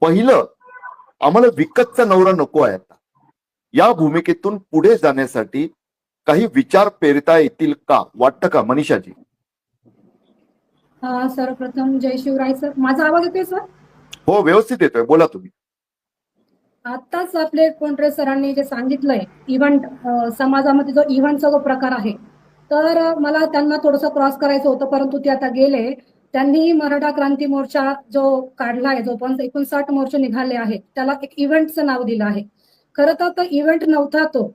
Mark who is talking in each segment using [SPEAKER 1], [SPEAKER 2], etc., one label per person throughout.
[SPEAKER 1] पहिलं, आम्हाला विकतचा नवरा नको आहे आता. या भूमिकेतून पुढे जाण्यासाठी काही विचार पेरता येतील का, वाटतं का मनीषाजी?
[SPEAKER 2] सर्वप्रथम जय शिवराय सर. माझा आवाज येतोय सर?
[SPEAKER 1] हो, व्यवस्थित येतोय, बोला तुम्ही.
[SPEAKER 2] आताच आपले कोंढरे सरांनी जे सांगितलंय इव्हेंट, समाजामध्ये जो इव्हेंटचा जो प्रकार आहे, तर मला त्यांना थोडंसं क्रॉस करायचं होतं, परंतु ते आता गेले. त्यांनी मराठा क्रांती मोर्चा जो काढलाय, जो पण 59 मोर्चे निघाले आहेत, त्याला एक इव्हेंटचं नाव दिलं आहे. खरं तर तो इव्हेंट नव्हता तो.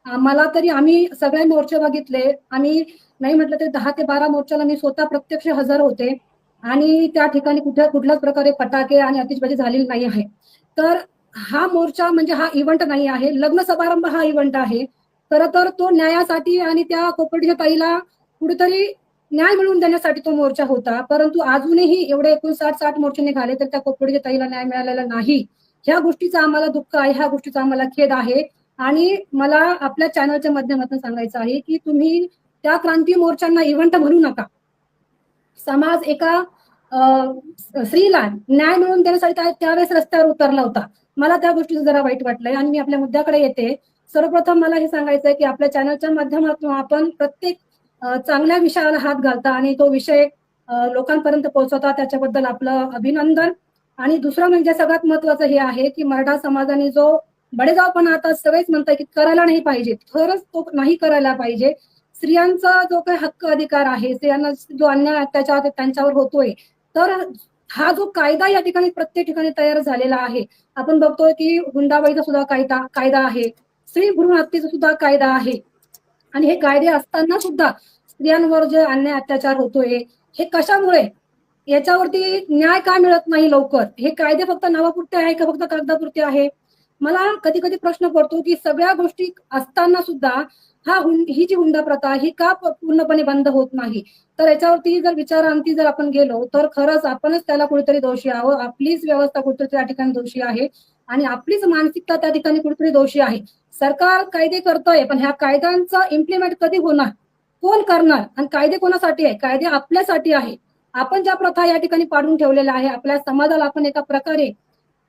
[SPEAKER 2] मला तरी, आम्ही सगळे मोर्चे बघितले, आम्ही नाही म्हटलं तरी 10 ते 12 मोर्चाला मी स्वतः प्रत्यक्ष हजर होते आणि त्या ठिकाणी कुठल्याच प्रकारे फटाके आणि आतिषबाजी झालेली नाही आहे. तर हा मोर्चा म्हणजे हा इव्हेंट नाही आहे, लग्न समारंभ हा इव्हेंट आहे. खरं तर तो न्यायासाठी आणि त्या कोपर्डीच्या ताईला कुठेतरी न्याय मिळवून देण्यासाठी तो मोर्चा होता. परंतु अजूनही एवढे 59-60 मोर्चे निघाले तर त्या कोपर्डीच्या ताईला न्याय मिळालेला नाही. ह्या गोष्टीचा आम्हाला दुःख आहे, ह्या गोष्टीचा आम्हाला खेद आहे. आणि मला आपल्या चॅनलच्या माध्यमातून सांगायचं आहे की तुम्ही त्या क्रांती मोर्चांना इव्हेंट म्हणू नका. समाज एका स्त्रीला न्याय मिळवून देण्यासाठी त्यावेळेस रस्त्यावर उतरला होता. मला त्या गोष्टीचं जरा वाईट वाटलंय आणि मी आपल्या मुद्द्याकडे येते. सर्वप्रथम मला हे सांगायचंय की आपल्या चॅनलच्या माध्यमातून आपण प्रत्येक चांगल्या विषयाला हात घालता आणि तो विषय लोकांपर्यंत पोहोचवता, त्याच्याबद्दल आपलं अभिनंदन. आणि दुसरं म्हणजे सगळ्यात महत्वाचं हे आहे की मराठा समाजाने जो बडेजावपणा आता सगळेच म्हणताय की करायला नाही पाहिजे, खरंच तो नाही करायला पाहिजे. स्त्रियांचा जो काही हक्क अधिकार आहे, स्त्रियांना जो अन्याय अत्याचार त्यांच्यावर होतोय, तर हा जो कायदा या ठिकाणी प्रत्येक ठिकाणी तयार झालेला आहे. आपण बघतोय की हुंडाबळीचा सुद्धा कायदा आहे, स्त्री भ्रूण हत्येचा सुद्धा कायदा आहे. आणि हे कायदे असताना सुद्धा स्त्रियांवर जे अन्याय अत्याचार होतोय हे कशामुळे, याच्यावरती न्याय का मिळत नाही लवकर? हे कायदे फक्त नावापुरते आहे का फक्त कागदापुरते आहे? मला कधी कधी प्रश्न पडतो की सगळ्या गोष्टी असताना सुद्धा ही जी हुंडा प्रथा ही का पूर्णपणे बंद होत नाही? तर याच्यावरती जर विचारांती जर आपण गेलो तर खरंच आपणच त्याला कुठेतरी दोषी आहोत. आपलीच व्यवस्था कुठेतरी त्या ठिकाणी दोषी आहे आणि आपलीच मानसिकता त्या ठिकाणी कुठेतरी दोषी आहे. सरकार कायदे करतोय, पण ह्या कायद्यांचं इम्प्लिमेंट कधी होणार, कोण करणार? आणि कायदे कोणासाठी आहे? कायदे आपल्यासाठी आहे. आपण ज्या प्रथा या ठिकाणी पाडून ठेवलेल्या आहे, आपल्या समाजाला आपण एका प्रकारे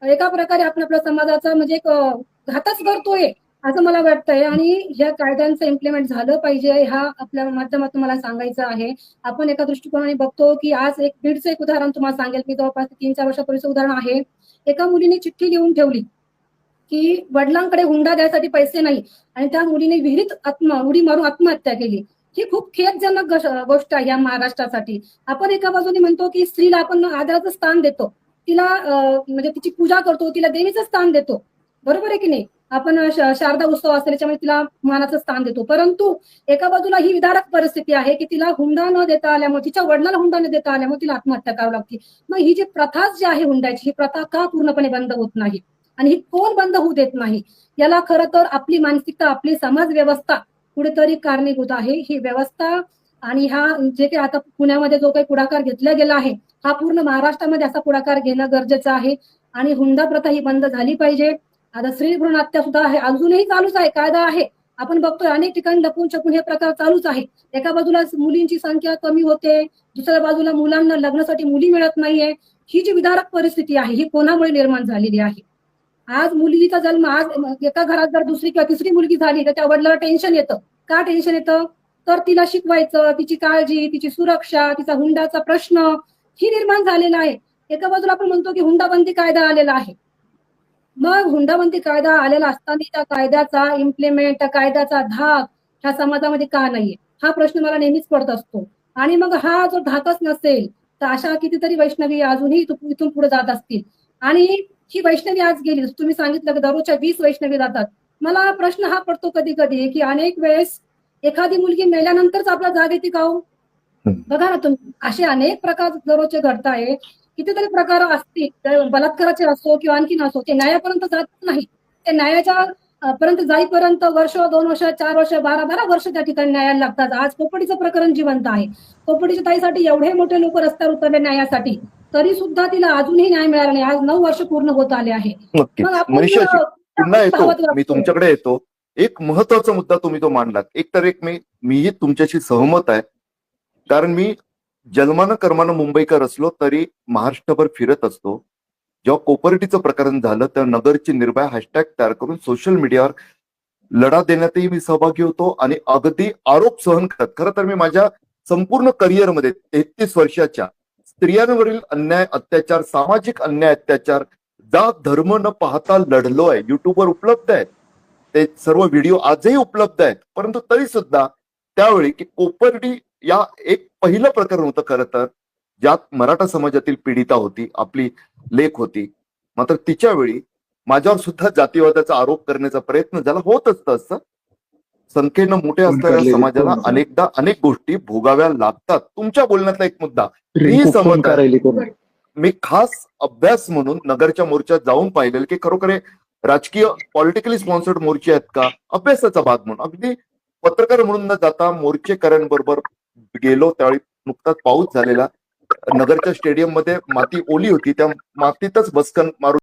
[SPEAKER 2] आपण आपल्या समाजाचा म्हणजे एक घातच करतोय असं मला वाटतंय. आणि ह्या कायद्यांचं इम्प्लिमेंट झालं पाहिजे, ह्या आपल्या माध्यमातून मला सांगायचं आहे. आपण एका दृष्टिकोनाने बघतो की आज बीडचं एक उदाहरण तुम्हाला सांगेल मी, जवळपास 3-4 वर्षापूर्वीचं उदाहरण आहे. एका मुलीने चिठ्ठी लिहून ठेवली की वडिलांकडे हुंडा द्यायसाठी पैसे नाही आणि त्या मुलीने विहिरीत उडी मारून आत्महत्या केली. ही खूप खेदजनक गोष्ट आहे या महाराष्ट्रासाठी. आपण एका बाजूने म्हणतो की स्त्रीला आपण आदराचं स्थान देतो, तिला म्हणजे तिची पूजा करतो, तिला देवीचं स्थान देतो, बरोबर आहे की नाही? आपण शारदा उत्सव असेल त्याच्यामुळे तिला मानाचं स्थान देतो. परंतु एका बाजूला ही विदारक परिस्थिती आहे की तिला हुंडा न देता आल्यामुळे, तिच्या वडिलांना हुंडा न देता आल्यामुळे तिला आत्महत्या करावी लागते. मग ही जी प्रथा जी आहे हुंड्याची, ही प्रथा का पूर्णपणे बंद होत नाही आणि ही कोण बंद होऊ देत नाही? याला खरं तर आपली मानसिकता, आपली समाज व्यवस्था कुठेतरी कारणीभूत आहे. ही व्यवस्था आणि हा जे काही आता पुण्यामध्ये जो काही पुढाकार घेतला गेला आहे, हा पूर्ण महाराष्ट्रामध्ये असा पुढाकार घेणं गरजेचं आहे. आणि हुंडा प्रथा ही बंद झाली पाहिजे. आता स्त्री भ्रूण हत्या सुद्धा आहे, अजूनही चालूच आहे, कायदा आहे. आपण बघतोय अनेक ठिकाणी लपून छपून हे प्रकार चालूच आहे. एका बाजूला मुलींची संख्या कमी होते, दुसऱ्या बाजूला मुलांना लग्नासाठी मुली मिळत नाहीये. ही जी विदारक परिस्थिती आहे ही कोणामुळे निर्माण झालेली आहे? आज मुलीचा जन्म, आज एका घरात जर दुसरी किंवा तिसरी मुलगी झाली तर त्या वडिलांना टेन्शन येतं. का टेन्शन येतं? तर तिला शिकवायचं, तिची काळजी, तिची सुरक्षा, तिचा हुंडाचा प्रश्न ही निर्माण झालेला आहे. एका बाजूला आपण म्हणतो की हुंडाबंदी कायदा आलेला आहे. मग हुंडाबंदी कायदा आलेला असताना त्या कायद्याचा इम्प्लिमेंट, त्या कायद्याचा धाक ह्या समाजामध्ये का नाहीये, हा प्रश्न मला नेहमीच पडत असतो. आणि मग हा जो धाकच नसेल तर अशा कितीतरी वैष्णवी अजूनही इथून पुढे जात असतील. आणि ही वैष्णवी आज गेली, तुम्ही सांगितलं की दररोजच्या 20 वैष्णवी जातात. मला प्रश्न हा पडतो कधी कधी की अनेक वेळेस एखादी मुलगी मेल्यानंतरच आपला जाग येते का हो? बघा ना तुम्ही, असे अनेक प्रकार दररोजचे घडताय. कितीतरी प्रकार असतील, बलात्काराचे असो किंवा आणखीन असो, ते न्यायापर्यंत जात नाही. ते न्यायाच्या पर्यंत जाईपर्यंत वर्ष, 2 वर्ष, 4 वर्ष, 12 वर्ष त्या ठिकाणी न्यायाला लागतात. आज कोपडीचं प्रकरण जिवंत आहे. कोपडीच्या ताईसाठी एवढे मोठे लोक रस्त्यावर उतरले न्यायासाठी, तरी सुद्धा तिला अजूनही न्याय मिळाला नाही. आज 9 वर्ष पूर्ण होत आले आहे. मग आपण
[SPEAKER 1] मनीषाजी, पुन्हा येतो,
[SPEAKER 2] भावात
[SPEAKER 1] मी
[SPEAKER 2] वागतोय.
[SPEAKER 1] तुमच्याकडे येतो. एक महत्वाचा मुद्दा तुम्ही तो मांडलात. एक तर मीही तुमच्याशी सहमत आहे, कारण मी जन्मानं कर्मानं मुंबईकर असलो तरी महाराष्ट्रभर फिरत असतो. जेव्हा कोपर्डीचं प्रकरण झालं तर नगरची निर्भया हॅशटॅग तयार करून सोशल मीडियावर लढा देण्यातही मी सहभागी होतो आणि अगदी आरोप सहन करत, खरं तर मी माझ्या संपूर्ण करिअरमध्ये 33 वर्षाच्या स्त्रियांवरील अन्याय अत्याचार, सामाजिक अन्याय अत्याचार जात धर्म न पाहता लढलोय. युट्यूबवर उपलब्ध आहेत ते सर्व व्हिडिओ, आजही उपलब्ध आहेत. परंतु तरी सुद्धा त्यावेळी की कोपर्डी या एक पहिलं प्रकरण होतं खरं तर, ज्यात मराठा समाजातील पीडिता होती, आपली लेक होती. मात्र तिच्या वेळी माझ्यावर सुद्धा जातीवादाचा आरोप करण्याचा प्रयत्न झाला. होत असतं. संख्येनं मोठे असलेल्या समाजाला अनेकदा अनेक गोष्टी भोगाव्या लागतात. तुमच्या बोलण्यातला एक मुद्दा मी समजत आहे. मी खास अभ्यास म्हणून नगरच्या मोर्चात जाऊन पाहिलेलं की खरोखर हे राजकीय पॉलिटिकली स्पॉन्सर्ड मोर्चे आहेत का, अभ्यासाचा भाग म्हणून अगदी पत्रकार म्हणून न जाता मोर्चेकऱ्यांबरोबर गेलो. त्यावेळी नुकताच पाऊस झालेला, नगरच्या स्टेडियम मध्ये माती ओली होती, त्या मातीतच बसकन मारून